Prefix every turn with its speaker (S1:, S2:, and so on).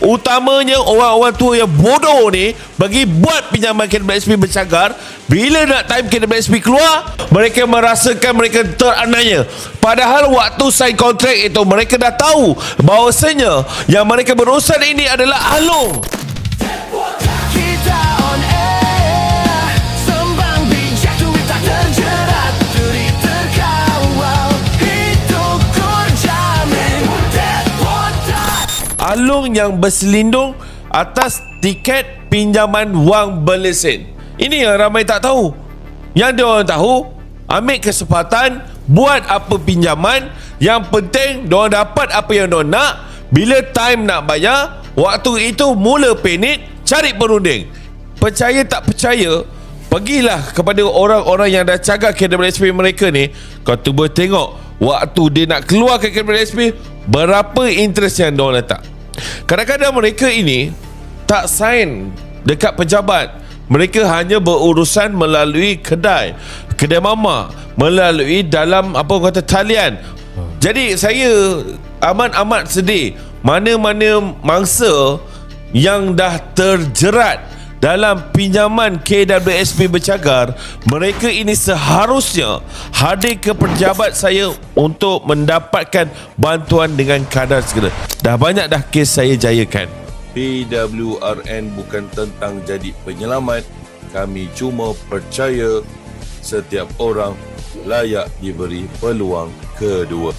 S1: utamanya orang-orang tua yang bodoh ni bagi buat pinjaman KWSP bercagar. Bila nak time KWSP keluar, mereka merasakan mereka teraniaya. Padahal waktu sign kontrak itu mereka dah tahu bahawasanya yang mereka berurusan ini adalah Along. Along yang berselindung atas tiket pinjaman wang berlesen. Ini yang ramai tak tahu. Yang dia orang tahu, ambil kesempatan, buat apa pinjaman, yang penting dia orang dapat apa yang dia orang nak. Bila time nak bayar, waktu itu mula panik, cari perunding. Percaya tak percaya, pergilah kepada orang-orang yang dah cagar KWSP mereka ni. Kau cuba tengok waktu dia nak keluar ke KWSP, berapa interest yang dia orang letak. Kadang-kadang mereka ini tak sign dekat pejabat. Mereka hanya berurusan melalui kedai mama, melalui dalam apa kata talian. Jadi saya amat sedih mana-mana mangsa yang dah terjerat dalam pinjaman KWSP bercagar. Mereka ini seharusnya hadir ke pejabat saya untuk mendapatkan bantuan dengan kadar segera. Dah banyak dah kes saya jayakan. PWRN bukan tentang jadi penyelamat. Kami cuma percaya setiap orang layak diberi peluang kedua.